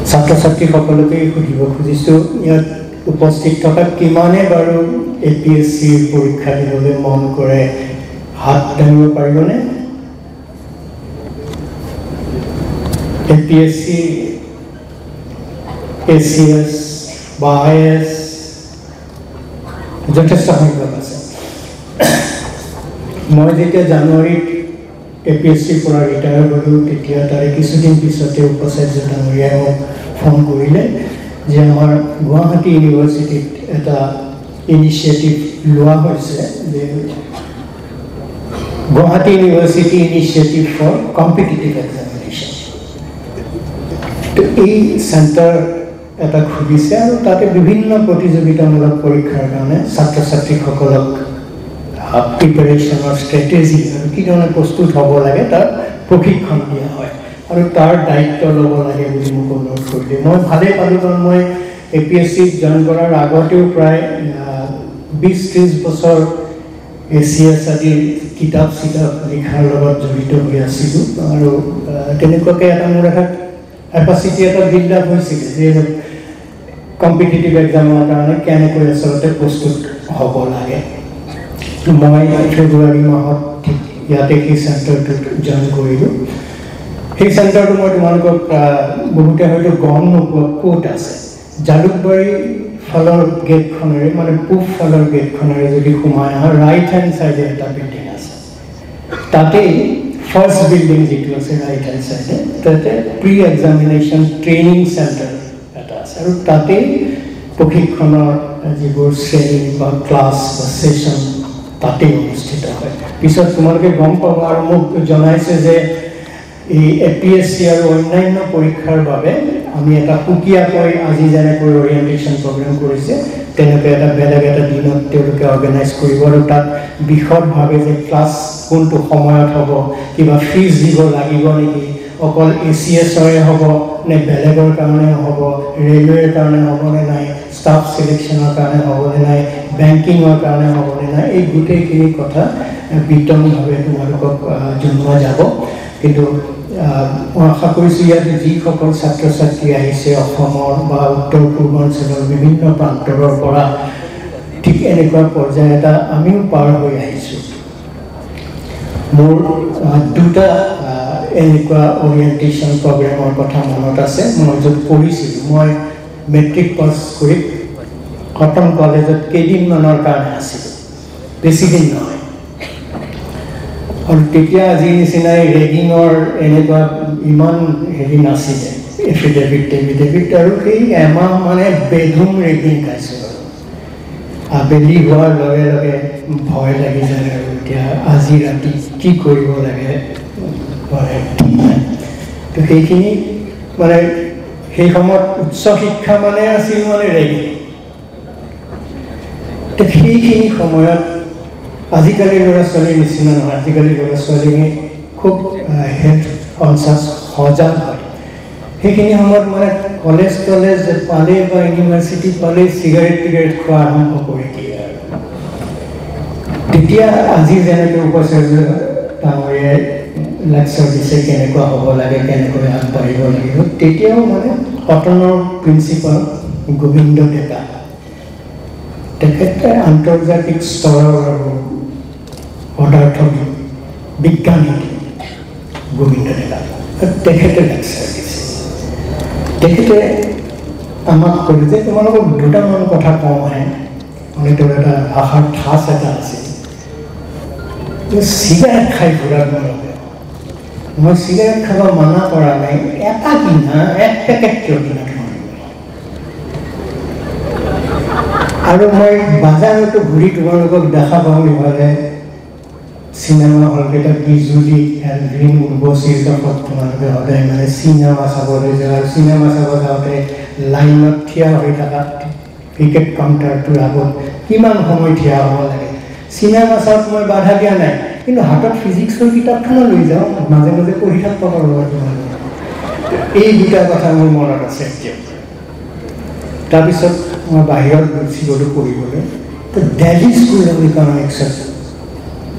ছাত্ৰ ছাত্ৰীসকলকে সুধিব খুজিছোঁ ইয়াত উপস্থিত থকা কিমানে বাৰু APSC পৰীক্ষা দিবলৈ মন কৰে হাত দাঙিব পাৰিবনে APSC ACS বা IAS যথেষ্ট সংখ্যক আছে মই যেতিয়া জানুৱাৰীত APSC পৰা ৰিটায়াৰ হ'লো তেতিয়া তাৰে কিছুদিন পিছতে উপাচাৰ্য ডাঙৰীয়াই মোক ফোন কৰিলে যে আমাৰ গুৱাহাটী ইউনিভাৰ্চিটিত এটা ইনিচিয়েটিভ লোৱা হৈছে যে Guwahati university initiative for competitive examination তো এই চেণ্টাৰ এটা খুলিছে আৰু তাতে বিভিন্ন প্ৰতিযোগিতামূলক পৰীক্ষাৰ কাৰণে ছাত্ৰ ছাত্ৰীসকলক প্ৰিপাৰেশ্যনৰ ষ্ট্ৰেটেজি আৰু কি ধৰণে প্ৰস্তুত হ'ব লাগে তাৰ প্ৰশিক্ষণ দিয়া হয় আৰু তাৰ দায়িত্ব ল'ব লাগে বুলি মোক অনুৰোধ কৰিলে মই ভালেই পালোঁ কাৰণ মই APSCত জইন কৰাৰ আগতেও প্ৰায় 20-30 বছৰ ACS আদিৰ কিতাপ লিখাৰ লগত জড়িত হৈ আছিলোঁ আৰু তেনেকুৱাকৈ এটা মোৰ এটা কেপাচিটি এটা বিল্ড আপ হৈছিল যে কম্পিটিটিভ এক্সামৰ কাৰণে কেনেকৈ আচলতে প্ৰস্তুত হ'ব লাগে মই ফেব্ৰুৱাৰী মাহত ইয়াতে সেই চেণ্টাৰটোত জইন কৰিলোঁ সেই চেণ্টাৰটো মই তোমালোকক বহুতে হয়তো গম নোপোৱা ক'ত আছে জালুকবাৰী ফালৰ গেটখনেৰে মানে পূব ফালৰ গেটখনেৰে যদি সোমাই আহা ৰাইট হেণ্ড চাইডে এটা বিল্ডিং আছে তাতেই ফাৰ্ষ্ট বিল্ডিং যিটো আছে ৰাইট হেণ্ড চাইডে তাতে প্ৰি এক্সামিনেশ্যন ট্ৰেইনিং চেণ্টাৰ এটা আছে আৰু তাতেই প্ৰশিক্ষণৰ যিবোৰ শ্ৰেণী বা ক্লাছ বা ছেশ্যন তাতেই অনুষ্ঠিত হয় পিছত তোমালোকে গম পাবা আৰু মোক জনাইছে যে এই APSC আৰু অন্যান্য পৰীক্ষাৰ বাবে আমি এটা সুকীয়াকৈ আজি যেনেকৈ অৰিয়েণ্টেশ্যন প্ৰগ্ৰেম কৰিছে তেনেকৈ এটা বেলেগ এটা দিনত তেওঁলোকে অৰ্গেনাইজ কৰিব আৰু তাত বিশদভাৱে যে ক্লাছ কোনটো সময়ত হ'ব কিবা ফিজ দিব লাগিব নেকি অকল ACSৰে হ'ব নে বেলেগৰ কাৰণে হ'ব ৰেলৱেৰ কাৰণে হ'বনে নাই ষ্টাফ চিলেকশ্যনৰ কাৰণে হ'বনে নাই বেংকিঙৰ কাৰণে হ'বনে নাই এই গোটেইখিনি কথা বিতংভাৱে তোমালোকক জনোৱা যাব কিন্তু মই আশা কৰিছোঁ ইয়াত যিসকল ছাত্ৰ ছাত্ৰী আহিছে অসমৰ বা উত্তৰ পূৰ্বাঞ্চলৰ বিভিন্ন প্ৰান্তৰৰ পৰা ঠিক এনেকুৱা পৰ্যায় এটা আমিও পাৰ হৈ আহিছোঁ মোৰ দুটা এনেকুৱা অৰিয়েণ্টেশ্যন প্ৰগ্ৰেমৰ কথা মনত আছে মই য'ত পঢ়িছিলোঁ মই মেট্ৰিক পাছ কৰি কটন কলেজত কেইদিনমানৰ কাৰণে আছিলোঁ বেছিদিন নহয় আৰু তেতিয়া আজিৰ নিচিনাই ৰেগিঙৰ এনেকুৱা ইমান হেৰি নাছিলে এফিডেভিট আৰু সেই এমাহ মানে বেধুম ৰেগিং খাইছোঁ আৰু আবেলি হোৱাৰ লগে লগে ভয় লাগি যায় আৰু এতিয়া আজি ৰাতি কি কৰিব লাগে তো সেইখিনি মানে সেই সময়ত উচ্চ শিক্ষা মানে আছিল মানে ৰেগিং তো সেইখিনি সময়ত আজিকালি ল'ৰা ছোৱালীৰ নিচিনা নহয় আজিকালি ল'ৰা ছোৱালীয়ে খুব হেল্থ কনচিয়াছ সজাগ হয় সেইখিনি সময়ত মানে কলেজ পালে বা ইউনিভাৰ্চিটি পালে চিগাৰেট খোৱা আৰম্ভ কৰি দিয়ে আৰু তেতিয়া আজি যেনেকৈ উপাচাৰ্য ডাঙৰীয়াই লেকচাৰ দিছে কেনেকুৱা হ'ব লাগে কেনেকৈ আগবাঢ়িব লাগিব তেতিয়াও মানে কটনৰ প্ৰিন্সিপাল গোবিন্দ ডেকা তেখেতে আন্তৰ্জাতিক স্তৰৰ আৰু পদাৰ্থ বিজ্ঞানী গোবিন্দ ডেকা তেখেতে লেকচাৰ দিছে তেখেতে আমাক ক'লে যে তোমালোকক দুটামান কথা কওঁ আহে মানে তেওঁৰ এটা ভাষাৰ ঠাঁচ এটা আছিল চিগাৰেট খাই ঘূৰা তোমালোকে মই চিগাৰেট খাব মানা কৰা নাই এটা কিনা এক পেকেট কিয় কিনা আৰু মই বাজাৰতো ঘূৰি তোমালোকক দেখা পাওঁ ইফালে চিনেমা হলকেইটা বিজুলী গ্ৰীণ উৰ্বশীৰ কাষত তোমালোকে সদায় মানে চিনেমা চাবলৈ যায় আৰু চিনেমা চাব যাওঁতে লাইনত থিয় হৈ থকা টিকেট কাউণ্টাৰটোৰ আগত কিমান সময় থিয় হ'ব লাগে চিনেমা চাওঁত মই বাধা দিয়া নাই কিন্তু হাতত ফিজিক্সৰ কিতাপখনো লৈ যাওঁ মাজে মাজে পঢ়ি থাকিব পাৰোঁ তোমালোকে এই দুটা কথা মোৰ মনত আছে এতিয়া তাৰপিছত মই বাহিৰত গুচি গ'লোঁ পঢ়িবলৈ তো দিল্লী স্কুল অফ ইকনমিক্সত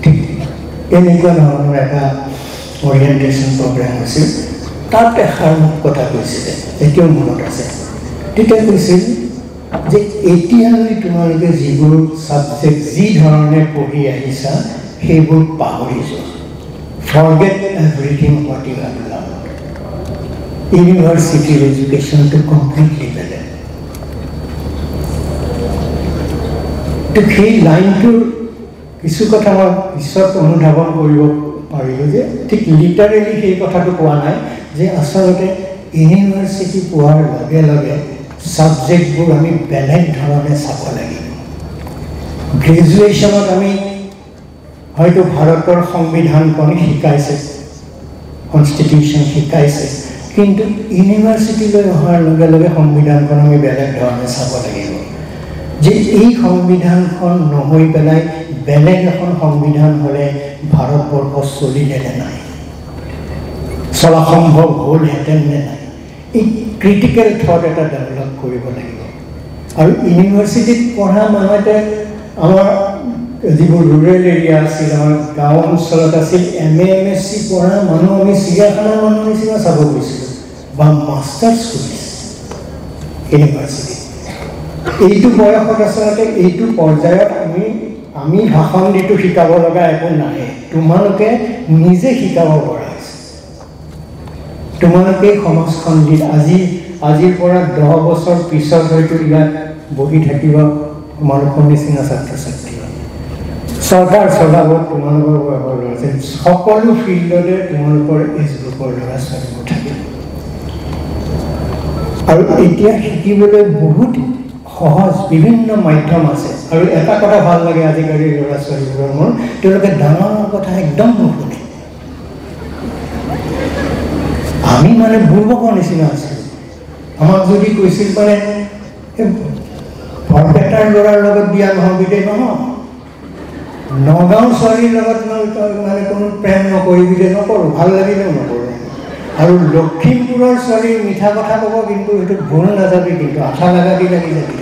ঠিক এনেকুৱা ধৰণৰ এটা অৰিয়েণ্টেশ্যন প্ৰগ্ৰেম আছিল তাত এষাৰ মোক কথা কৈছিলে, এতিয়াও মনত আছে। তেতিয়া কৈছিল যে এতিয়ালৈ তোমালোকে যিবোৰ ছাবজেক্ট যি ধৰণে পঢ়ি আহিছা সেইবোৰ পাহৰি যোৱা। Forget everything what you have learned. University education to completely better. তো সেই লাইনটোৰ কিছু কথা মই পিছত অনুধাৱন কৰিব পাৰিলোঁ যে ঠিক লিটাৰেলি সেই কথাটো কোৱা নাই যে আচলতে ইউনিভাৰ্চিটি পোৱাৰ লগে লগে ছাবজেক্টবোৰ আমি বেলেগ ধৰণে চাব লাগিব। গ্ৰেজুৱেশ্যনত আমি হয়তো ভাৰতৰ সংবিধানখন শিকাইছে, কনষ্টিটিউশ্যন শিকাইছে, কিন্তু ইউনিভাৰ্চিটিলৈ অহাৰ লগে লগে সংবিধানখন আমি বেলেগ ধৰণে চাব লাগিব যে এই সংবিধানখন নহৈ পেলাই বেলেগ এখন সংবিধান হ'লে ভাৰতবৰ্ষ চলিলে নে নাই, চলা সম্ভৱ হ'লহেঁতেন নে নাই। এই ক্ৰিটিকেল থট এটা ডেভেলপ কৰিব লাগিব। আৰু ইউনিভাৰ্চিটিত পঢ়া মানুহতে আমাৰ যিবোৰ ৰুৰেল এৰিয়া আছিল, আমাৰ গাঁও অঞ্চলত আছিল, MA/MSc পঢ়া মানুহ আমি চিৰিয়াখানাৰ মানুহ নিচিনা চাব গৈছিলোঁ বা মাষ্টাৰ্ছ কৰিছে ইউনিভাৰ্চিটিত। এইটো বয়সত আচলতে এইটো পৰ্যায়ত আমি ভাষণ দিটো শিকাব লগা একো নাহে, তোমালোকে নিজে শিকাব পৰা হৈছে। তোমালোকে সমাজখন আজিৰ পৰা 10 বছৰ পিছত হয়তো ইয়াত বহি থাকিব তোমালোকৰ নিচিনা ছাত্ৰ ছাত্ৰী। চৰকাৰ চলাব তোমালোকৰ বয়সৰ ল'ৰা ছোৱালী, সকলো ফিল্ডতে তোমালোকৰ এজ গ্ৰুপৰ ল'ৰা ছোৱালীবোৰ থাকিব। আৰু এতিয়া শিকিবলৈ বহুত সহজ বিভিন্ন মাধ্যম আছে। আৰু এটা কথা ভাল লাগে আজিকালি ল'ৰা ছোৱালীবোৰৰ মোৰ, তেওঁলোকে ডাঙৰ কথা একদম নুশুনে। আমি মানে বুৰ্বকৰ নিচিনা আছিলোঁ। আমাক যদি কৈছিল মানে বৰপেটাৰ ল'ৰাৰ লগত বিয়া নহ'বি দে, নহয়, নগাঁও ছোৱালীৰ লগত মানে কোনো প্ৰেম নকৰিবি দে, নকৰোঁ, ভাল লাগিলেও নকৰোঁ। আৰু লখিমপুৰৰ ছোৱালীৰ মিঠা কথা ক'ব, কিন্তু সেইটো ভুল নাযাবি, কিন্তু আঠা লাগা দি লাগি যাবি।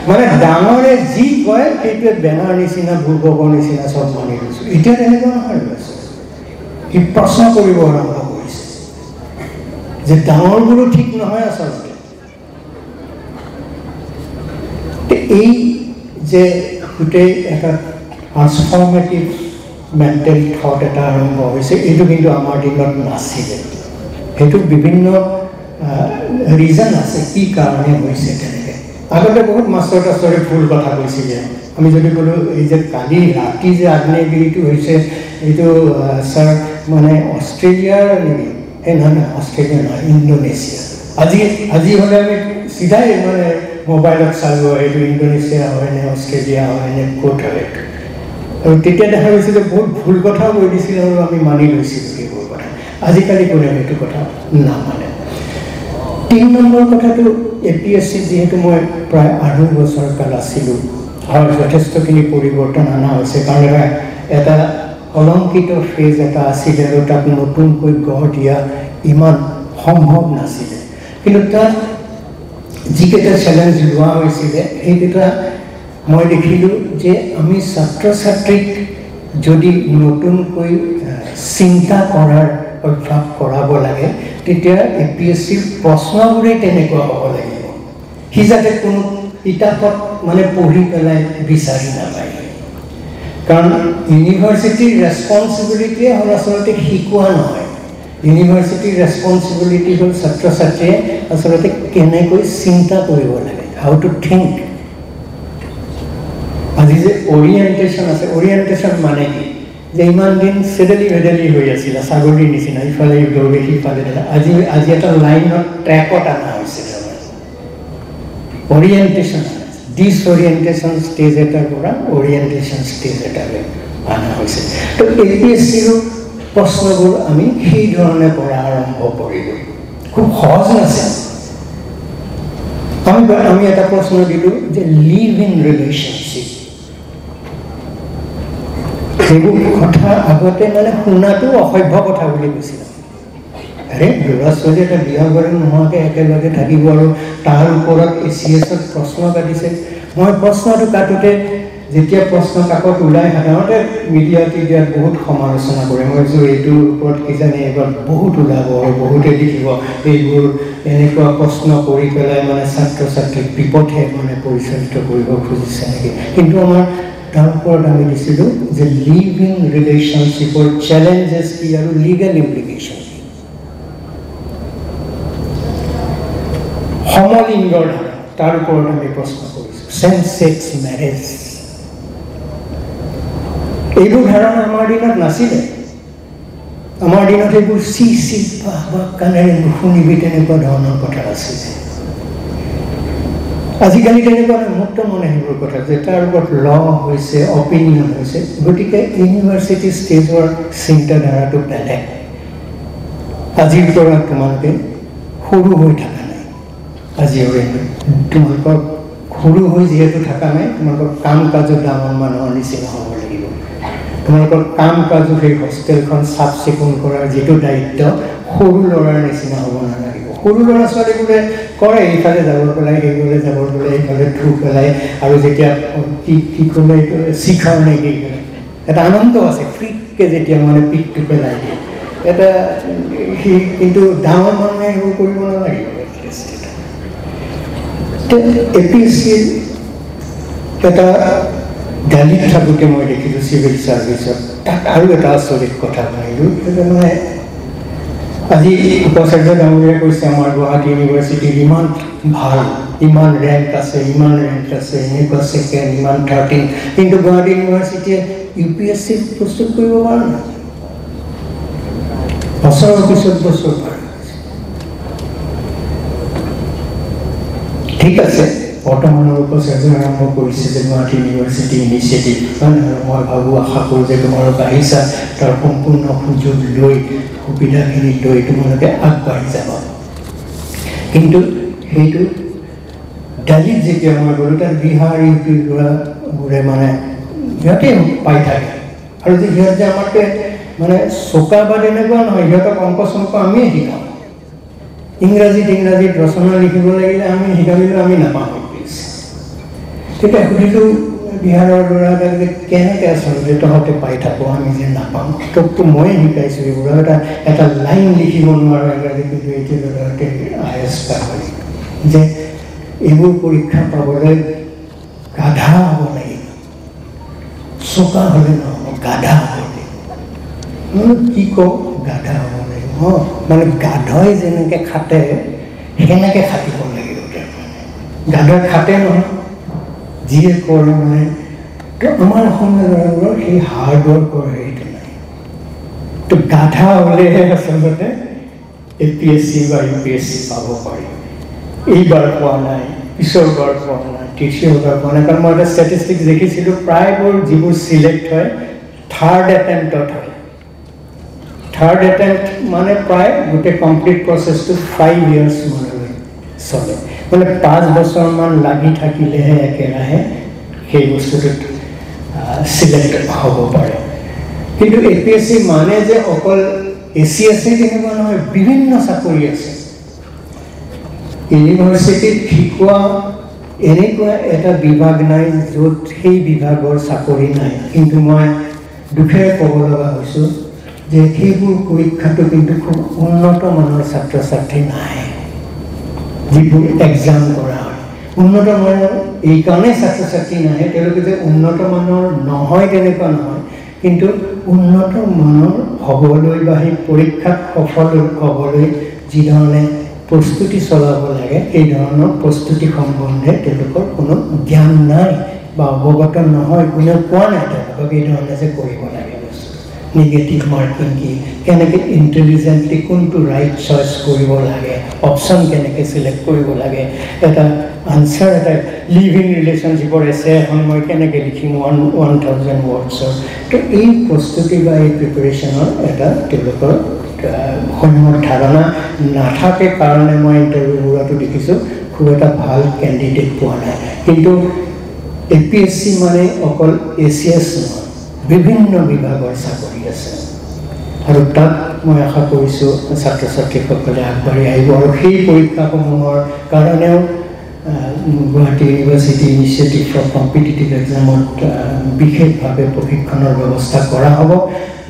মানে ডাঙৰে যি কয় সেইটোৱে বেনাৰ নিচিনা বুৰ্বকৰ নিচিনা চব মানি লৈছোঁ। এতিয়া তেনেকুৱা নহয়, লৈছোঁ কি প্ৰশ্ন কৰিব আৰম্ভ কৰিছে যে ডাঙৰবোৰো ঠিক নহয় আচলতে। এই যে গোটেই এটা ট্ৰান্সফৰ্মেটিভ মেণ্টেল থট এটা আৰম্ভ হৈছে, এইটো কিন্তু আমাৰ দিনত নাছিলে। সেইটো বিভিন্ন ৰিজন আছে কি কাৰণে হৈছে তেনেকৈ। আগতে বহুত মাষ্টৰ তাষ্টৰে ভুল কথা কৈছিলে। আমি যদি ক'লোঁ এই যে কালি ৰাতি যে আগ্নেয়গিৰিটো হৈছে এইটো ছাৰ মানে অষ্ট্ৰেলিয়াৰ নেকি? এই নহয়, অষ্ট্ৰেলিয়া নহয়, ইণ্ডোনেছিয়া। আজি হ'লে আমি চিধাই মানে মোবাইলত চালোঁ এইটো ইণ্ডোনেছিয়া হয় নে অষ্ট্ৰেলিয়া হয় নে ক'ত হয়। আৰু তেতিয়া দেখা গৈছে যে বহুত ভুল কথাও কৈ দিছিল আৰু আমি মানি লৈছিলোঁ সেইবোৰ কথা। আজিকালি কোনেও সেইটো কথা নামানে। 3 নম্বৰ কথাটো APSC যিহেতু মই প্ৰায় 2.5 বছৰ কাল আছিলোঁ, হয় যথেষ্টখিনি পৰিৱৰ্তন অনা হৈছে। কাৰণ এটা অলংকিত ফেজ এটা আছিলে আৰু তাক নতুনকৈ গঢ় দিয়া ইমান সম্ভৱ নাছিলে। কিন্তু তাত যিকেইটা চেলেঞ্জ লোৱা হৈছিলে সেইকেইটা মই দেখিলোঁ যে আমি ছাত্ৰ ছাত্ৰীক যদি নতুনকৈ চিন্তা কৰাৰ অভ্যাস কৰাব লাগে, তেতিয়া APSCৰ প্ৰশ্নবোৰেই তেনেকুৱা হ'ব লাগিব। সি যাতে কোনো কিতাপত মানে পঢ়ি পেলাই বিচাৰি নাপায়। কাৰণ ইউনিভাৰ্চিটিৰ ৰেছপনচিবিলিটিয়ে হ'ল আচলতে শিকোৱা নহয়। ইউনিভাৰ্চিটিৰ ৰেছপনচিবিলিটি হ'ল ছাত্ৰ ছাত্ৰীয়ে আচলতে কেনেকৈ চিন্তা কৰিব লাগে, হাউ টু থিংক। আজি যে অৰিয়েণ্টেশ্যন আছে, অৰিয়েণ্টেশ্যন মানে কি? যে ইমান দিন চেডেলি ভেডেলি হৈ আছিলে, ছাগলীৰ নিচিনা, ইফালে দৌৰি সিফালে। আজি এটা লাইনত ট্ৰেকত অনা হৈছে। অৰিয়েণ্টেশ্যন, ডিছঅৰিয়েণ্টেশ্যন ষ্টেজ এটাৰ পৰা অৰিয়েণ্টেশ্যন ষ্টেজ এটালৈ অনা হৈছে। তো APSCৰো প্ৰশ্নবোৰ আমি সেই ধৰণে কৰা আৰম্ভ কৰিলোঁ। খুব সহজ নাছিল। আমি এটা প্ৰশ্ন দিলোঁ যে লিভ ইন ৰিলেশ্যনশ্বিপ। সেইবোৰ কথা আগতে মানে শুনাটো অসভ্য কথা বুলি কৈছিল। আৰে ল'ৰা ছোৱালী এটা বিয়া বাৰু নোহোৱাকৈ একেলগে থাকিব আৰু তাৰ ওপৰত ACSত প্ৰশ্ন কাটিছে। মই প্ৰশ্নটো কাটোতে যেতিয়া প্ৰশ্ন কাকত ওলাই সাধাৰণতে মিডিয়াত বহুত সমালোচনা কৰে মই যে এইটোৰ ওপৰত কিজানি এইবাৰ বহুত ওলাব আৰু বহুতে লিখিব এইবোৰ এনেকুৱা প্ৰশ্ন কৰি পেলাই মানে ছাত্ৰ ছাত্ৰীক বিপথে মানে পৰিচালিত কৰিব খুজিছে নেকি কিন্তু আমাৰ তাৰ ওপৰত আমি দিছিলোঁ যে লিভিং ৰিলেশ্যনশ্বিপৰ চেলেঞ্জেছ কি আৰু লিগেল ইমপ্লিকেশ্যন কি সমলিংগৰ ধাৰা তাৰ ওপৰত আমি প্ৰশ্ন কৰিছোঁ চেম ছেক্স মেৰেজ এইবোৰ ধাৰণা আমাৰ দিনত নাছিলে আমাৰ দিনত এইবোৰ চি কাণেৰে নুশুনিবি তেনেকুৱা ধৰণৰ কথা আছিলে আজিকালি তেনেকুৱা মুক্ত মনে সেইবোৰ কথা যে তাৰ ওপৰত ল হৈছে অপিনিয়ন হৈছে গতিকে ইউনিভাৰ্চিটি ষ্টেজৰ চিন্তাধাৰাটো বেলেগ আজিৰ পৰা তোমালোকে সৰু হৈ থকা নাই আজিৰে তোমালোকৰ সৰু হৈ যিহেতু থকা নাই তোমালোকৰ কাম কাজত ডাঙৰ মানুহৰ নিচিনা হ'ব লাগিব তোমালোকৰ কাম কাজো সেই হোষ্টেলখন চাফ চিকুণ কৰাৰ যিটো দায়িত্ব সৰু ল'ৰাৰ নিচিনা হ'ব নালাগিব সৰু ল'ৰা ছোৱালীবোৰে কৰে এইফালে যাব পেলাই সেইফালে যাব পেলাই এইফালে থু পেলাই আৰু যেতিয়া কি ক'লে এইটো শিখাৰ নেকি এটা আনন্দ আছে ফ্ৰীকৈ যেতিয়া মানে পিকটো পেলাই দিয়ে এটা সি কিন্তু ডাঙৰ মানুহে সেইবোৰ কৰিব নালাগিব APSCৰ এটা দিল্লীত থাকোঁতে মই দেখিলোঁ চিভিল ছাৰ্ভিচত তাত আৰু এটা আচৰিত কথা ভাবিলোঁ মানে আজি উপাচাৰ্য ডাঙৰীয়াই কৈছে আমাৰ গুৱাহাটী ইউনিভাৰ্চিটিৰ ইমান ভাল ইমান ৰেংক আছে এনেকুৱা ছেকেণ্ড ইমান 13 কিন্তু গুৱাহাটী ইউনিভাৰ্চিটিয়ে UPSC প্ৰস্তুত কৰিব পৰা নাই বছৰৰ পিছত বছৰ পাৰ ঠিক আছে বৰ্তমানৰ উপাচাৰ্যই আৰম্ভ কৰিছে যে গুৱাহাটী ইউনিভাৰ্চিটি ইনিচিয়েটিভ মই ভাবোঁ আশা কৰোঁ যে তোমালোক আহিছা তাৰ সম্পূৰ্ণ সুযোগ লৈ সুবিধাখিনি লৈ তোমালোকে আগবাঢ়ি যাব কিন্তু সেইটো দিল্লীত যেতিয়া মই গ'লোঁ তাত বিহাৰ ইউপিৰ ল'ৰাবোৰে মানে সিহঁতে পাই থাকে আৰু যে সিহঁত যে আমাতকৈ মানে চোকা বা তেনেকুৱা নহয় সিহঁতক অংক চংক আমিয়ে শিকাওঁ ইংৰাজীত ৰচনা লিখিব লাগিলে আমি শিকাবলৈ আমি নাপাওঁ তেতিয়া সুধিলোঁ বিহাৰৰ ল'ৰাবিলাক যে কেনেকৈ আচলতে তহঁতে পাই থাকোঁ আমি যে নাপাওঁ তোকতো ময়ে শিকাইছোঁ এইবোৰ এটা লাইন লিখিব নোৱাৰোঁ ইংৰাজী কিন্তু এতিয়া ল'ৰাহঁতে IAS পায় যে এইবোৰ পৰীক্ষা পাবলৈ গাধা হ'ব লাগিব চোকা হ'লে নহ'ব গাধা হ'ব লাগিব কি কওঁ গাধা হ'ব লাগিব মানে গাধই যেনেকৈ খাটে সেনেকৈ খাটিব লাগিব গাধই খাটে নহয় যিয়ে কৰে মানে আমাৰ অসমীয়া ল'ৰাবোৰৰ সেই হাৰ্ড ৱৰ্কৰ হেৰিটো নাই তো গাধা হ'লেহে আচলতে APSC বা UPSC পাব পাৰি এইবাৰ পোৱা নাই পিছৰবাৰ পোৱা নাই তৃতীয়বাৰ পোৱা নাই কাৰণ মই এটা ষ্টেটিষ্টিক্স দেখিছিলোঁ প্ৰায়বোৰ যিবোৰ চিলেক্ট হয় থাৰ্ড এটেম্পটত হয় থাৰ্ড এটেম্পট মানে প্ৰায় গোটেই কমপ্লিট প্ৰচেছটো 5 years মানলৈ চলে মানে 5 বছৰমান লাগি থাকিলেহে একেৰাহে সেই বস্তুটোত চিলেক্ট হ'ব পাৰে কিন্তু APSC মানে যে অকল ACSC তেনেকুৱা নহয় বিভিন্ন চাকৰি আছে ইউনিভাৰ্চিটিত শিকোৱা এনেকুৱা এটা বিভাগ নাই য'ত সেই বিভাগৰ চাকৰি নাই কিন্তু মই দুখেৰে ক'ব লগা হৈছোঁ যে সেইবোৰ পৰীক্ষাটো কিন্তু খুব উন্নত মানৰ ছাত্ৰ ছাত্ৰী নাই যিবোৰ এক্সাম কৰা হয় উন্নত মানৰ এইকাৰণে ছাত্ৰ ছাত্ৰী নাহে তেওঁলোকে যে উন্নত মানৰ নহয় তেনেকুৱা নহয় কিন্তু উন্নত মানৰ হ'বলৈ বা সেই পৰীক্ষাত সফল হ'বলৈ যি ধৰণে প্ৰস্তুতি চলাব লাগে এই ধৰণৰ প্ৰস্তুতি সম্বন্ধে তেওঁলোকৰ কোনো জ্ঞান নাই বা অৱগত নহয় কোনেও কোৱা নাই তেওঁলোকক এই ধৰণে যে কৰিব লাগে নিগেটিভ মাৰ্কিং কি কেনেকৈ ইণ্টেলিজেণ্টলি কোনটো ৰাইট চইচ কৰিব লাগে অপশ্যন কেনেকৈ চিলেক্ট কৰিব লাগে এটা আনচাৰ এটা লিভিং ৰিলেশ্যনশ্বিপৰ এছে এখন মই কেনেকৈ লিখিম 1000 wordsৰ তো এই প্ৰস্তুতি বা এই প্ৰিপেৰেশ্যনৰ এটা তেওঁলোকৰ সময়ৰ ধাৰণা নাথাকে কাৰণে মই ইণ্টাৰভিউবোৰতো দেখিছোঁ খুব এটা ভাল কেণ্ডিডেট পোৱা নাই কিন্তু APSC মানে অকল ACS নহয় বিভিন্ন বিভাগৰ চাকৰি আছে আৰু তাত মই আশা কৰিছোঁ ছাত্ৰ ছাত্ৰীসকলে আগবাঢ়ি আহিব আৰু সেই পৰীক্ষাসমূহৰ কাৰণেও Guwahati university initiative for competitive এক্সামত বিশেষভাৱে প্ৰশিক্ষণৰ ব্যৱস্থা কৰা হ'ব,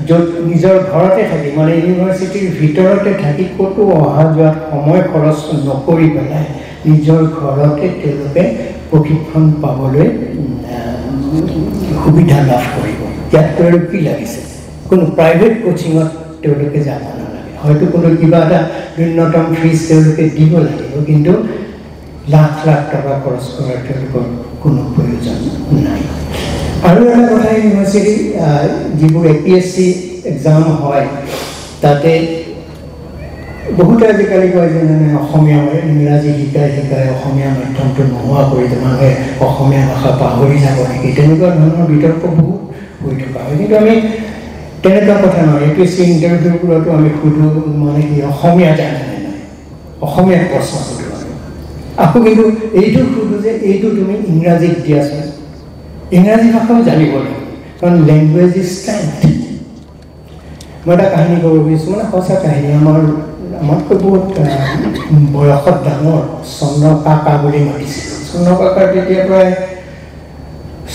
য'ত নিজৰ ঘৰতে থাকি মানে ইউনিভাৰ্চিটিৰ ভিতৰতে থাকি ক'তো অহা যোৱাত সময় খৰচ নকৰি পেলাই নিজৰ ঘৰতে তেওঁলোকে প্ৰশিক্ষণ পাবলৈ সুবিধা লাভ কৰিব। ইয়াতকৈ আৰু কি লাগিছে? কোনো প্ৰাইভেট কোচিঙত তেওঁলোকে যাব নালাগে, হয়তো কোনো কিবা এটা ন্যূনতম ফিজ তেওঁলোকে দিব লাগিব, কিন্তু লাখ লাখ টকা খৰচ কৰাৰ তেওঁলোকৰ কোনো প্ৰয়োজন নাই। আৰু এটা কথা, ইউনিভাৰ্চিটি যিবোৰ APSC এক্সাম হয় তাতে বহুতে আজিকালি কয় যে মানে অসমীয়া ইংৰাজী শিকাই অসমীয়া মাধ্যমটো নোহোৱা কৰি মানুহে অসমীয়া ভাষা পাহৰি যাব নেকি, তেনেকুৱা ধৰণৰ বিতৰ্ক বহুত হৈ থকা হয়। কিন্তু আমি তেনেকুৱা কথা নহয়। APSC ইণ্টাৰভিউবোৰতো আমি সুধোঁ মানে কি অসমীয়া জানে নে নাই, অসমীয়াত প্ৰশ্ন সুধোঁ। আকৌ কিন্তু এইটো সুধোঁ যে এইটো তুমি ইংৰাজীত দিয়াচোন, ইংৰাজী ভাষাও জানিব লাগিব, কাৰণ লেংগুৱেজ ইজ ষ্ট্ৰেংথ। মই এটা কাহিনী ক'ব খুজিছোঁ, মানে সঁচা কাহিনী। আমাতকৈ বহুত বয়সত ডাঙৰ চন্দ্ৰ কাকা বুলি মাতিছিলোঁ। চন্দ্ৰ কাকাৰ তেতিয়া প্ৰায়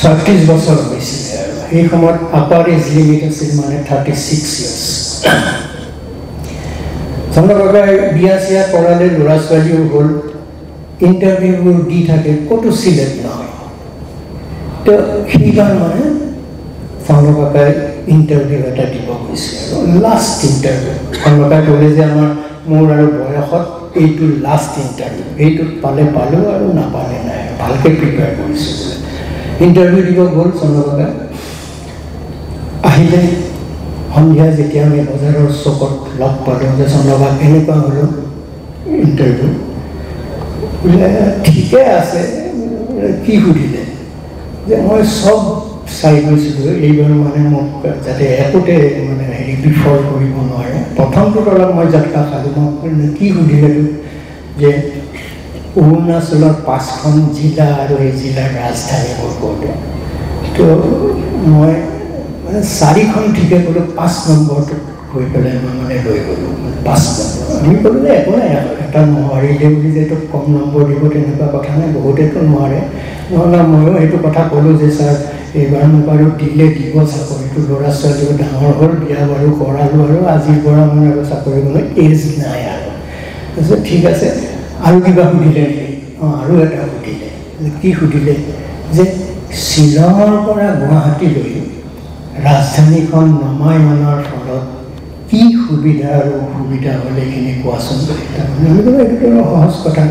36 বছৰ হৈছিলে আৰু সেই সময়ত আপাৰ এজ লিমিট আছিল মানে 36 ইয়াৰ্ছ। চন্দ্ৰ কাকাই বিয়া চিয়া কৰালে, ল'ৰা ছোৱালীও হ'ল, ইণ্টাৰভিউবোৰ দি থাকে, ক'তো চিলেক্ট নহয়। তো সেইবাৰ মানে চন্দ্ৰ কাকাই ইণ্টাৰভিউ এটা দিব গৈছে আৰু লাষ্ট ইণ্টাৰভিউ। চন্দ্ৰ কাকাই ক'লে যে মোৰ আৰু বয়সত এইটো লাষ্ট ইণ্টাৰভিউ, এইটোত পালে পালোঁ আৰু নাপালে নাই, ভালকৈ প্ৰিপেয়াৰ কৰিছোঁ বোলে। ইণ্টাৰভিউ দিব গ'ল চন্দ্ৰ কাকাই। আহিলে সন্ধিয়া যেতিয়া আমি বজাৰৰ চকত লগ পালোঁ যে চন্দ্ৰ কাকা কেনেকুৱা হ'লো ইণ্টাৰভিউ, বোলে ঠিকে আছে। কি সুধিলে যে মই চব চাই গৈছিলোঁ, এইবাৰ মানে মোক যাতে একোতে মানে বিফল কৰিব নোৱাৰে। প্ৰথমটোত অলপ মই জাতকা খালোঁ। মই কি সুধিলে যে অৰুণাচলৰ 5খন জিলা আৰু এই জিলাৰ ৰাজধানীবোৰ ক'ত। তো মই মানে 4খন ঠিকে ক'লোঁ, 5 নম্বৰটোত গৈ পেলাই মই মানে লৈ গ'লোঁ 5 নম্বৰ। আমি ক'লোঁ যে একো নাই, এটা নোৱাৰিলে বুলি যে এইটো কম নম্বৰ দিব তেনেকুৱা কথা নাই, বহুতেতো নোৱাৰে। নহ'লে ময়ো সেইটো কথা ক'লোঁ যে ছাৰ এইবাৰ মোক আৰু দিলে দিব চাকৰিটো, ল'ৰা ছোৱালীও ডাঙৰ হ'ল, বিয়া বাৰু কৰালোঁ আৰু আজিৰ পৰা মোৰ আৰু চাকৰি কৰিবলৈ এজ নাই আৰু। তাৰপিছত ঠিক আছে, আৰু কিবা সুধিলে নেকি? আৰু এটা সুধিলে। কি সুধিলে যে শ্বিলঙৰ পৰা গুৱাহাটীলৈ ৰাজধানীখন নমাই অনাৰ ফলত কি সুবিধা আৰু অসুবিধা হ'লে এইখিনি কোৱাচোন। আমি ক'লোঁ এইটোতো সহজ কথা,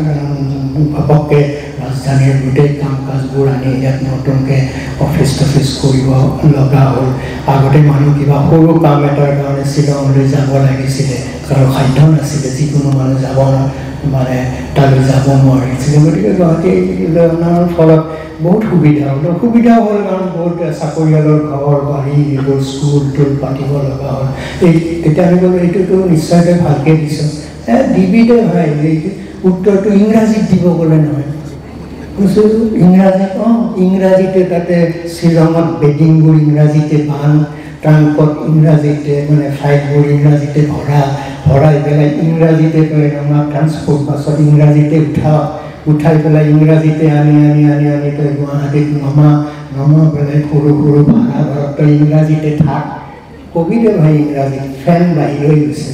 ঘপককৈ ৰাজধানীৰ গোটেই কাম কাজবোৰ আনি ইয়াত নতুনকৈ অফিচ টফিচ কৰিব লগা হ'ল। আগতে মানুহ কিবা সৰু কাম এটাৰ কাৰণে শ্বিলঙলৈ যাব লাগিছিলে, কাৰো সাধ্য নাছিলে, যিকোনো মানুহ যাব মানে তালৈ যাব নোৱাৰিছিলে। গতিকে গুৱাহাটীলৈ অনাৰ ফলত বহুত সুবিধা হ'ল। অসুবিধা হ'ল কাৰণ বহুত চাকৰিয়ালৰ ঘৰ বাৰী এইবোৰ স্কুল টুল পাতিব লগা হ'ল। তেতিয়া আমি ক'লোঁ এইটোতো নিশ্চয়কৈ ভালকৈ দিছোঁ, দিবিতে ভাই, উত্তৰটো ইংৰাজীত দিব গ'লে নহয়। কৈছোঁ ইংৰাজীত? ইংৰাজীতে তাতে শ্বিলঙত বেডিংবোৰ ইংৰাজীতে, বান ট্ৰাংকত ইংৰাজীতে, মানে ফ্লাইটবোৰ ইংৰাজীতে ভৰাই পেলাই ইংৰাজীতে আমাৰ ট্ৰান্সপৰ্ট বাছত ইংৰাজীতে উঠাই পেলাই ইংৰাজীতে আনি তই গুৱাহাটীত নমা পেলাই সৰু ভাড়া ঘৰত তই ইংৰাজীতে থাক। কবিতে ভাই ইংৰাজীত, ফেন বাহিৰ হৈ গৈছে।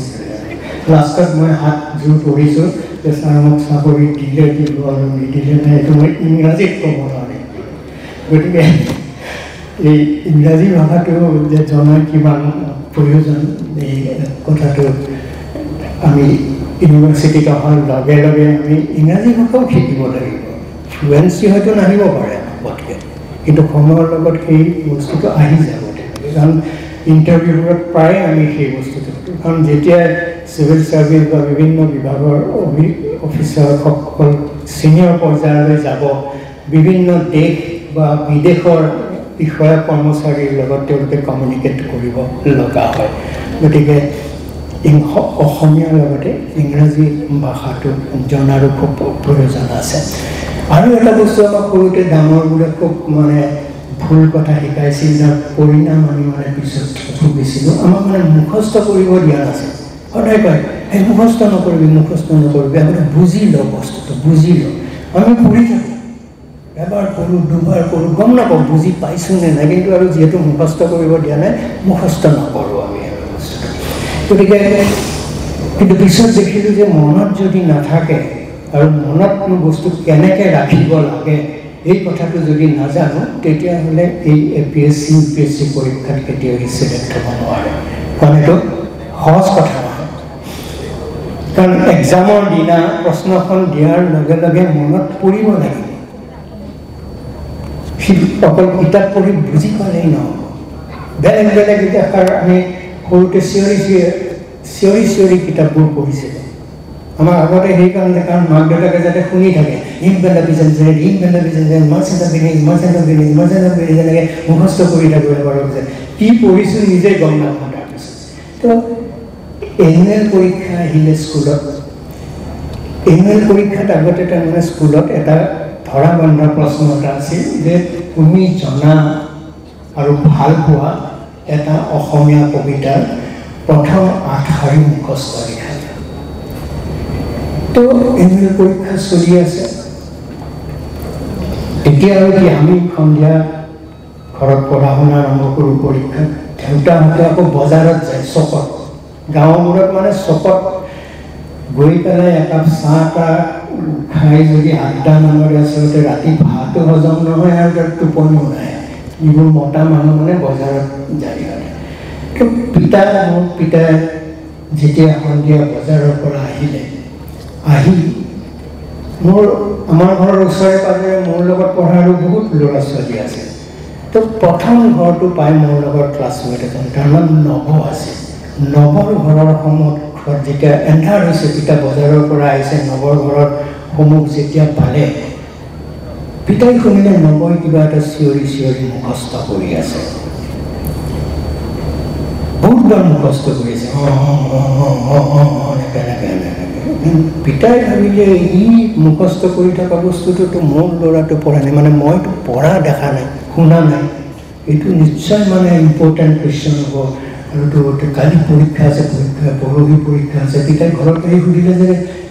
লাষ্টত মই হাত জোৰ কৰিছোঁ যে ছাৰ মোক চাকৰি দিলে দিব আৰু নিদিলে নাই, এইটো মই ইংৰাজীত ক'ব নোৱাৰিম। গতিকে এই ইংৰাজী ভাষাটো যে জনা কিমান প্ৰয়োজন, এই কথাটো আমি ইউনিভাৰ্চিটিত অহাৰ লগে লগে আমি ইংৰাজী ভাষাও শিকিব লাগিব। ফ্লুৱেঞ্চি হয়তো নাহিব পাৰে পটকৈ, কিন্তু সময়ৰ লগত সেই বস্তুটো আহি যাব। কাৰণ ইণ্টাৰভিউবোৰত প্ৰায় আমি সেই বস্তুটো, কাৰণ যেতিয়া চিভিল ছাৰ্ভিচ বা বিভিন্ন বিভাগৰ অফিচাৰসকল ছিনিয়ৰ পৰ্যায়লৈ যাব, বিভিন্ন দেশ বা বিদেশৰ বিষয়া কৰ্মচাৰীৰ লগত তেওঁলোকে কমিউনিকেট কৰিব লগা হয়। গতিকে অসমীয়াৰ লগতে ইংৰাজী ভাষাটো জনাৰো খুব প্ৰয়োজন আছে। আৰু এটা বস্তু আমাক সৰুতে ডাঙৰবোৰে খুব মানে ভুল কথা শিকাইছিল, যাৰ পৰিণাম আমি মানে পিছত ভুগিছিলোঁ। আমাক মানে মুখস্থ কৰিব দিয়া নাছিল। সদায় কয় এই মুখস্থ নকৰিবি, আগতে বুজি ল বস্তুটো, বুজি ল। আমি পঢ়ি থাকোঁ, এবাৰ পঢ়োঁ, দুবাৰ পঢ়োঁ, গম নাপাওঁ বুজি পাইছোঁ নে নাই, কিন্তু আৰু যিহেতু মুখস্থ কৰিব দিয়া নাই, মুখস্থ নকৰোঁ আমি আৰু বস্তুটো। গতিকে কিন্তু পিছত দেখিলোঁ যে মনত যদি নাথাকে আৰু মনত কোনো বস্তু কেনেকৈ ৰাখিব লাগে এই কথাটো যদি নাজানো, তেতিয়াহ'লে এই APSC UPSC পৰীক্ষাত কেতিয়াও চিলেক্ট হ'ব নোৱাৰে। কাৰণ এইটো সহজ কথা নহয়, কাৰণ এক্সামৰ দিনা প্ৰশ্নখন দিয়াৰ লগে লগে মনত পৰিব লাগিব। অকল কিতাপ পঢ়ি বুজি পালেই নহ'ব, বেলেগ বেলেগ এতিয়া আমি সৰুতে চিঞৰি কিতাপবোৰ পঢ়িছিলোঁ। আমাৰ আগতে সেইকাৰণে, কাৰণ মাক দেউতাকে যাতে শুনি থাকে, যেনেকৈ মুখস্থ কৰি থাকিব পাৰোঁ যে কি পঢ়িছোঁ নিজেই গম নাপাওঁ। তাৰপিছত তো এনুৱেল পৰীক্ষা আহিলে স্কুলত, এনুৱেল পৰীক্ষাত আগতে তাৰমানে স্কুলত এটা ধৰা বন্ধা প্ৰশ্ন এটা আছিল যে তুমি জনা আৰু ভাল পোৱা এটা অসমীয়া কবিতাৰ প্ৰথম 8 শাৰী মুখস্থ লিখা। তো এনুৱেল পৰীক্ষা চলি আছে, তেতিয়া আৰু কি আমি সন্ধিয়া ঘৰত পঢ়া শুনা আৰম্ভ কৰোঁ পৰীক্ষা, দেউতাহঁতে আকৌ বজাৰত যায়, চকত, গাঁওবোৰত মানে চকত গৈ পেলাই একাপ চাহ এটা খাই যদি আড্ডা নামাৰে আচলতে ৰাতি ভাতো হজম নহয় আৰু তাত টোপনিও নাই। যিবোৰ মতা মানুহ মানে বজাৰত যায়। তো মোৰ পিতাই যেতিয়া সন্ধিয়া বজাৰৰ পৰা আহিলে, আহি আমাৰ ঘৰৰ ওচৰে পাজৰে মোৰ লগত পঢ়া আৰু বহুত ল'ৰা ছোৱালী আছে। তো প্ৰথম ঘৰটো পাই মোৰ লগত ক্লাছমেট এজন, তাৰ নাম নৱ আছিল। নৱৰ ঘৰৰ সন্মুখত যেতিয়া এন্ধাৰ হৈছে, তেতিয়া বজাৰৰ পৰা আহিছে, নৱৰ ঘৰৰ সন্মুখ যেতিয়া পালে, পিতাই শুনিলে নৱই কিবা এটা চিঞৰি মুখস্থ কৰি আছে। বহুতবাৰ মুখস্থ কৰিছে, পিতাই ভাবিলে ই মুখস্থ কৰি থকা বস্তুটোতো মোৰ ল'ৰাটো পঢ়া নাই, মানে মইতো পঢ়া দেখা নাই, শুনা নাই, এইটো নিশ্চয় মানে ইম্পৰ্টেণ্ট কুৱেশ্যন হ'ব। আৰু তো কালি পৰীক্ষা আছে, পৰহি পৰীক্ষা আছে। পিতাই ঘৰত আহি সুধিলে যে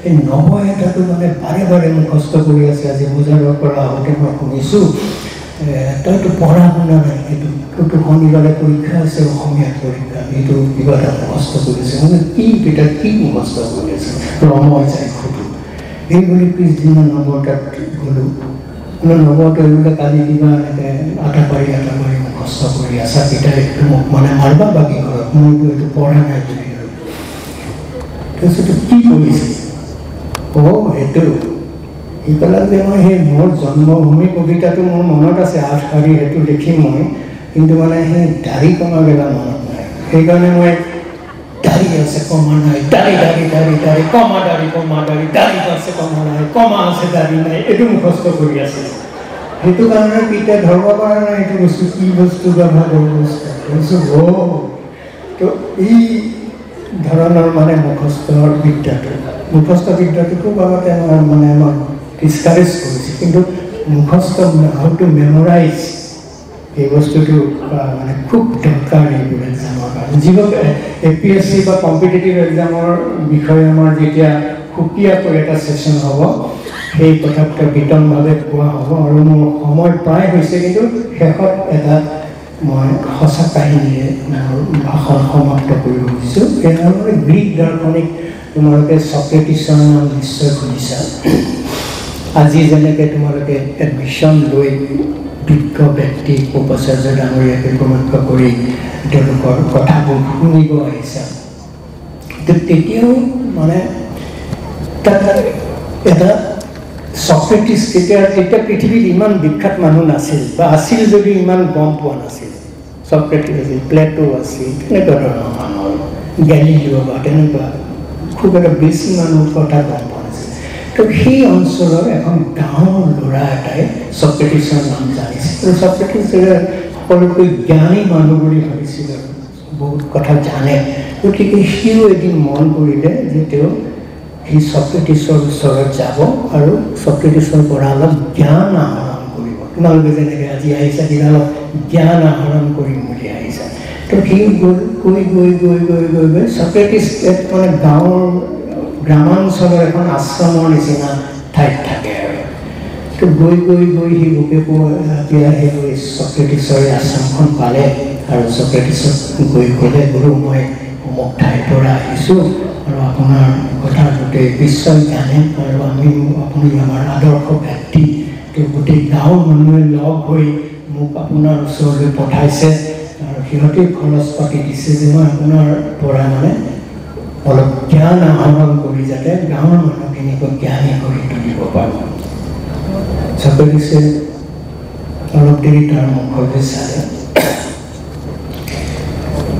এই নৱই এটাটো মানে বাৰে বাৰে মুখস্থ কৰি আছে, আজি বজাৰৰ পৰা আহোঁতে মই শুনিছোঁ তইতো পঢ়া শুনা নাই, এইটো শনিবাৰে পৰীক্ষা আছে, অসমীয়া পৰীক্ষা, এইটো কিবা এটা মুখস্থ কৰিছে। মানে কি পিতাই কি মুখস্থ কৰি আছে, ৰময় যায় সুধো। এই বুলি পিছদিনা নৱৰ তাত গ'লোঁ, নৱটো এইবিলাক কালি কিবা এনেকৈ আটা পাৰি মুখস্থ কৰি আছা, পিতাই মোক মানে মাৰিবা বাকী ঘৰত, মইতো এইটো পঢ়া নাই বুলি। তাৰপিছত কি কৰিছে? সেইটো সি ক'লে যে মই সেই মোৰ জন্মভূমি কবিতাটো মোৰ মনত আছে, 8 শাৰী, সেইটো লিখিম মই, কিন্তু মানে সেই দাড়ি কমা গেলা মনত নাই। সেইকাৰণে মই দাড়ি আছে কমা নাই, দাড়ি কমা দাড়ি আছে কমা নাই, কমা আছে দাড়ি নাই, এইটো মুখস্থ কৰি আছে। সেইটো কাৰণে পিতাই ধৰিব পৰা নাই এইটো বস্তু কি বস্তু বা ভাগৰ বস্তু। তো এই ধৰণৰ মানে মুখস্থ বিদ্যাটো খুব আগতে মানে আমাক ডিছকাৰেজ কৰিছে, কিন্তু মুখস্থ হাউ টু মেমৰাইজ এই বস্তুটো মানে খুব দৰকাৰ এইবোৰ এক্সামৰ কাৰণে। যিবোৰ APSC বা কম্পিটিটিভ এক্সামৰ বিষয়ে আমাৰ যেতিয়া সুকীয়াকৈ এটা ছেশ্যন হ'ব, সেই কথাটো বিতংভাৱে কোৱা হ'ব। আৰু মোৰ সময় প্ৰায় হৈছে, কিন্তু শেষত এটা মই সঁচা কাহিনীৰে মোৰ ভাষণ সমাপ্ত কৰিব খুজিছোঁ। সেইধৰণে গ্ৰীক দাৰ্শনিক তোমালোকে ছক্ৰেটিছৰ নাম নিশ্চয় শুনিছা। আজি যেনেকৈ তোমালোকে এডমিশ্যন লৈ বিজ্ঞ ব্যক্তি উপাচাৰ্য ডাঙৰীয়াকে প্ৰমুখ কৰি তেওঁলোকৰ কথাবোৰ শুনিব আহিছা, তেতিয়াও মানে তাত এটা ছক্ৰেটিছ তেতিয়া পৃথিৱীত ইমান বিখ্যাত মানুহ নাছিল, বা আছিল যদিও ইমান গম পোৱা নাছিল। ছক্ৰেটিছ আছিল, প্লেটো আছিল, তেনেকুৱা ধৰণৰ মানুহ, গেলিলিঅ বা তেনেকুৱা খুব এটা বেছি মানুহৰ কথা গম পোৱা নাছিল। তো সেই অঞ্চলৰ এখন গাঁৱৰ ল'ৰা এটাই ছক্ৰেটিছৰ নাম জানিছিল, আৰু ছক্ৰেটিছ সকলোতকৈ জ্ঞানী মানুহ বুলি ভাবিছিল, আৰু বহুত কথা জানে। গতিকে সিও এদিন মন কৰিলে যে তেওঁ সেই ছক্ৰেটিছৰ ওচৰত যাব আৰু ছক্ৰেটিছৰ পৰা অলপ জ্ঞান আহৰণ কৰিব। তোমালোকে যেনেকৈ আজি আহিছা, কিবা অলপ জ্ঞান আহৰণ কৰিম বুলি আহিছা। তো সি গৈ ছক্ৰেটিছ মানে গ্ৰামাঞ্চলৰ এখন আশ্ৰমৰ নিচিনা ঠাইত থাকে। আৰু তো গৈ সি গোপে পিয়া সেই চক্ৰেটিছৰ আশ্ৰমখন পালে আৰু চক্ৰেটিছক গৈ ক'লে গুৰু মই অমুক ঠাইৰ পৰা আহিছোঁ আৰু আপোনাৰ কথা গোটেই বিশ্বই জানে আৰু আমি আপুনি আমাৰ আদৰ্শ ব্যক্তি তো গোটেই গাঁৱৰ মানুহে লগ হৈ মোক আপোনাৰ ওচৰলৈ পঠাইছে আৰু সিহঁতে খৰচ পাতি দিছে যে মই আপোনাৰ পৰা মানে অলপ জ্ঞান আহৰণ কৰি যাতে গাঁৱৰ মানুহখিনিক জ্ঞানী কৰি তুলিব পাৰোঁ। চক্ৰেটিছে অলপ দেৰি তাৰ মুখলৈ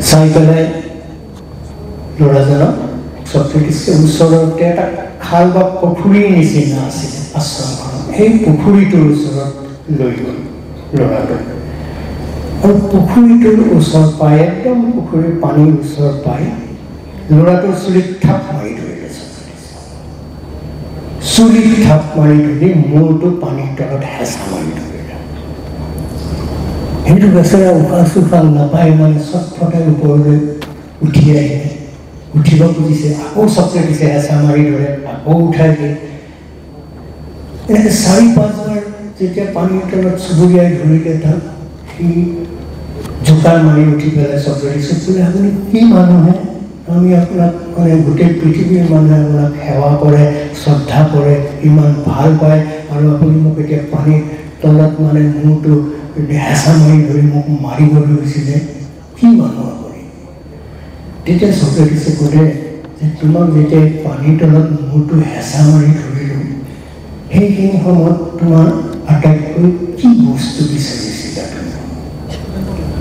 চাই পেলাই ল'ৰাজনক চক্ৰেটিছে ওচৰতে এটা খাল বা পুখুৰীৰ নিচিনা আছিলে আশ্ৰমখনত, সেই পুখুৰীটোৰ ওচৰত লৈ গ'ল ল'ৰাটোক আৰু পুখুৰীটোৰ ওচৰ পাই একদম পুখুৰীৰ পানীৰ ওচৰ পাই ল'ৰাটোৰ চুলিত থাপ মাৰি ধৰিলে চক্ৰেটিছে। চুলিত থাপ মাৰি ধৰি মূৰটো পানীৰ তলত হেঁচা মাৰি ধৰিলে। সেইটো বেচেৰা উশাহ চুশাহ নাপায় মানে চটফটাই ওপৰলৈ উঠি আহিলে, উঠিব খুজিছে, আকৌ চক্ৰেটিছে হেঁচা মাৰি ধৰে, আকৌ উঠাই দিয়ে। এনেকৈ 4-5 বাৰ যেতিয়া পানীৰ তলত চুবুৰীয়াই ধৰিলে তাক, সি জোকাৰ মাৰি উঠি পেলাই চক্ৰেটিছক ক'লে আপুনি কি মানুহে, আমি আপোনাক মানে গোটেই পৃথিৱীৰ মানুহে আপোনাক সেৱা কৰে, শ্ৰদ্ধা কৰে, ইমান ভাল পায় আৰু আপুনি মোক এতিয়া পানীৰ তলত মানে মূৰটো হেঁচা মাৰি ধৰি মোক মাৰিব ধৰিছিলে, কি মানুহ আপুনি? তেতিয়া চক্ৰেটিছে ক'লে যে তোমাক যেতিয়া পানীৰ তলত মূৰটো হেঁচা মাৰি ধৰিলোঁ সেইখিনি সময়ত তোমাৰ আটাইতকৈ কি বস্তু বিচাৰিছিলা তুমি?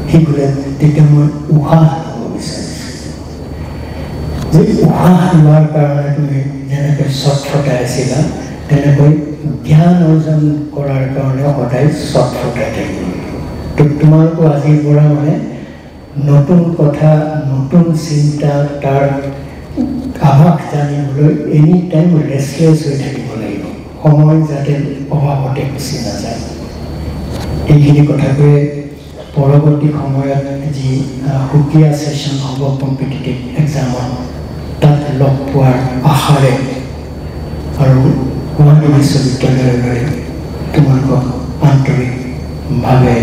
সি বোলে তেতিয়া মই উশাহ ল'ব বিচাৰিছিলোঁ, যে উশাহ লোৱাৰ কাৰণে তুমি যেনেকৈ চটফটাই আছিলা তেনেকৈ জ্ঞান অৰ্জন কৰাৰ কাৰণে সদায় চটফটাই থাকিব। তো তোমালোকো আজিৰ পৰা মানে নতুন কথা, নতুন চিন্তা, তাৰ আভাস জানিবলৈ এনি টাইম ৰেষ্টলেছ হৈ থাকিব লাগিব, সময় যাতে অভাৱতে গুচি নাযায়। এইখিনি কথাকৈ পৰৱৰ্তী সময়ত যি সুকীয়া ছেশ্যন হ'ব কম্পিটিটিভ এক্সামৰ, তাত লগ পোৱাৰ আশাৰে আৰু গুৱাহাটী বিশ্ববিদ্যালয়লৈ তোমালোকক আন্তৰিকভাৱে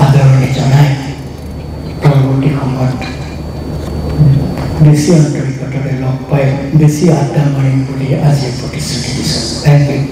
আদৰণি জনাই পৰৱৰ্তী সময়ত বেছি আন্তৰিকতাৰে লগ পাই বেছি আড্ডা মাৰিম বুলি আজি প্ৰতিশ্ৰুতি দিছোঁ। Thank U.